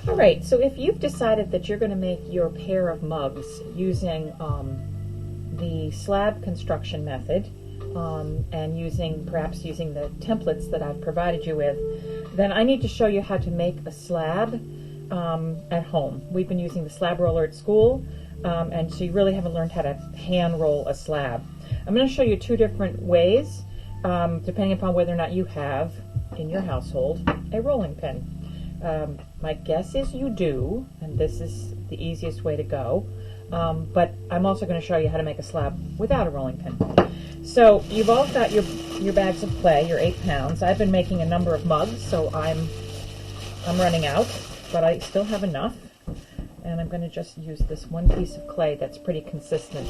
All right, so if you've decided that you're going to make your pair of mugs using the slab construction method and perhaps using the templates that I've provided you with, then I need to show you how to make a slab at home. We've been using the slab roller at school, and so you really haven't learned how to hand roll a slab. I'm going to show you two different ways, depending upon whether or not you have in your household a rolling pin. My guess is you do, and this is the easiest way to go, but I'm also going to show you how to make a slab without a rolling pin. So you've all got your bags of clay, your 8 pounds. I've been making a number of mugs, so I'm running out, but I still have enough, and I'm going to just use this one piece of clay that's pretty consistent.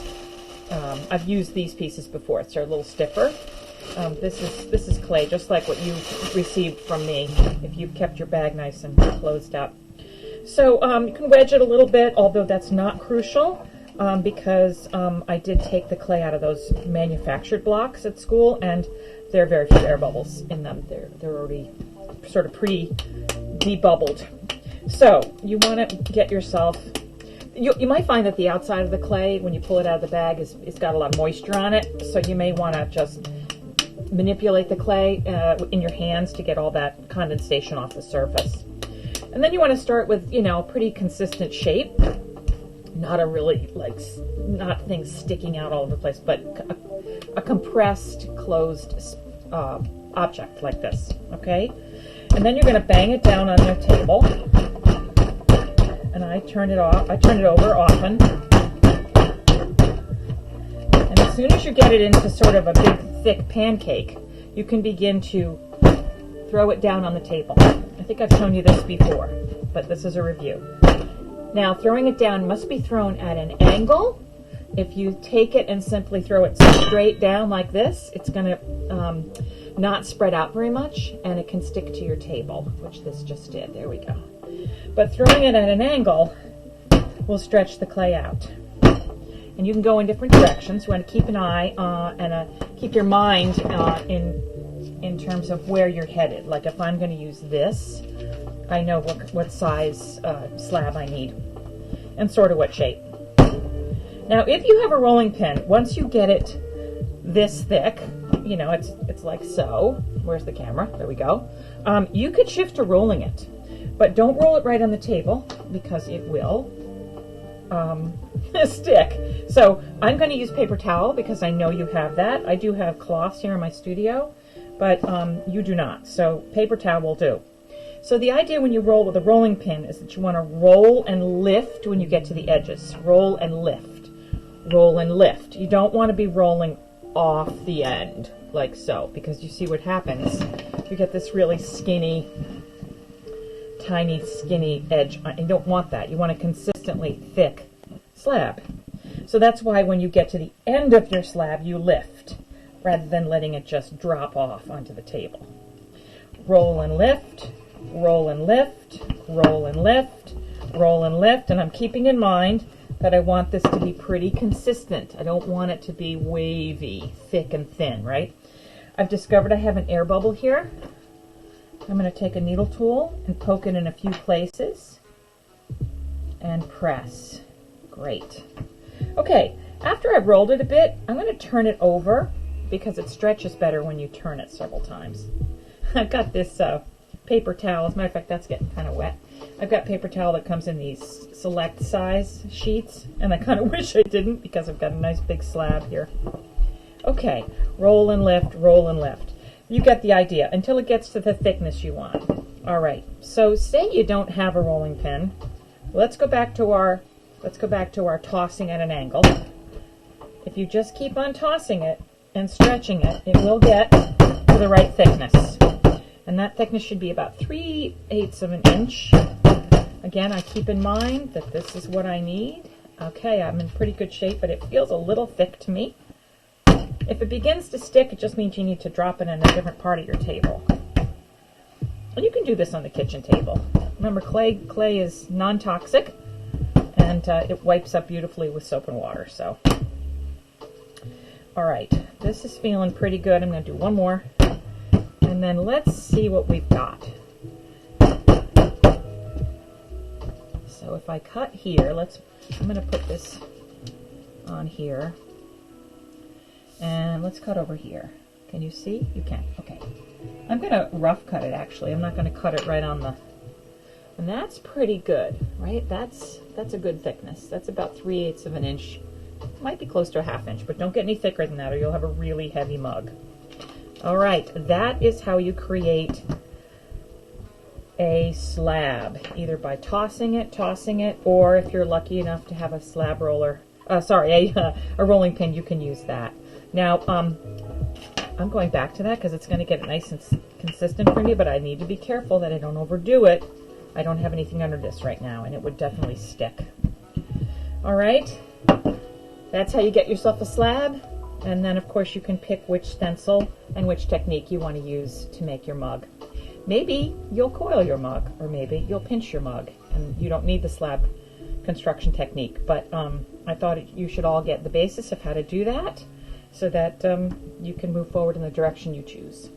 I've used these pieces before, so they're a little stiffer. This is clay, just like what you received from me, if you've kept your bag nice and closed up. So you can wedge it a little bit, although that's not crucial, because I did take the clay out of those manufactured blocks at school, and there are very few air bubbles in them. They're already sort of pre-debubbled. So you want to get yourself... You might find that the outside of the clay, when you pull it out of the bag, it's got a lot of moisture on it, so you may want to just manipulate the clay in your hands to get all that condensation off the surface. And then you want to start with, pretty consistent shape, not not things sticking out all over the place, but a compressed, closed object like this, okay? And then you're going to bang it down on your table. And I turn it over often. And as soon as you get it into sort of a big, thick pancake, you can begin to throw it down on the table. I think I've shown you this before, but this is a review. Now, throwing it down must be thrown at an angle. If you take it and simply throw it straight down like this, it's going to not spread out very much, and it can stick to your table, which this just did. There we go. But throwing it at an angle will stretch the clay out. And you can go in different directions. You want to keep an eye and keep your mind in terms of where you're headed. Like if I'm going to use this, I know what size slab I need and sort of what shape. Now, if you have a rolling pin, once you get it this thick, it's like so. Where's the camera? There we go. You could shift to rolling it. But don't roll it right on the table because it will stick. So I'm going to use paper towel because I know you have that. I do have cloths here in my studio, but you do not. So paper towel will do. So the idea when you roll with a rolling pin is that you want to roll and lift when you get to the edges. Roll and lift. Roll and lift. You don't want to be rolling off the end like so, because you see what happens. You get this really tiny skinny edge. You don't want that. You want a consistently thick slab. So that's why when you get to the end of your slab, you lift rather than letting it just drop off onto the table. Roll and lift, roll and lift, roll and lift, roll and lift, and I'm keeping in mind that I want this to be pretty consistent. I don't want it to be wavy, thick and thin, right? I've discovered I have an air bubble here. I'm going to take a needle tool and poke it in a few places and press. Great. Okay, after I've rolled it a bit, I'm going to turn it over because it stretches better when you turn it several times. I've got this paper towel. As a matter of fact, that's getting kind of wet. I've got paper towel that comes in these select size sheets, and I kind of wish I didn't because I've got a nice big slab here. Okay, roll and lift, roll and lift. You get the idea until it gets to the thickness you want. All right, so say you don't have a rolling pin. Let's go back to our tossing at an angle. If you just keep on tossing it and stretching it, it will get to the right thickness. And that thickness should be about 3/8 of an inch. Again, I keep in mind that this is what I need. Okay, I'm in pretty good shape, but it feels a little thick to me. If it begins to stick, it just means you need to drop it in a different part of your table. And you can do this on the kitchen table. Remember, clay is non-toxic, and it wipes up beautifully with soap and water. So, all right, this is feeling pretty good. I'm going to do one more, and then let's see what we've got. So if I cut here, I'm going to put this on here, and let's cut over here. Can you see? You can. Okay. I'm going to rough cut it actually. I'm not going to cut it right on the, and that's pretty good, right? That's a good thickness. That's about 3/8 of an inch. Might be close to a 1/2 inch, but don't get any thicker than that or you'll have a really heavy mug. All right, that is how you create a slab, either by tossing it, or if you're lucky enough to have a slab roller, a rolling pin, you can use that. Now, I'm going back to that because it's going to get it nice and consistent for me, but I need to be careful that I don't overdo it. I don't have anything under this right now, and it would definitely stick. All right, that's how you get yourself a slab, and then of course you can pick which stencil and which technique you want to use to make your mug. Maybe you'll coil your mug, or maybe you'll pinch your mug, and you don't need the slab construction technique, but I thought you should all get the basis of how to do that so that you can move forward in the direction you choose.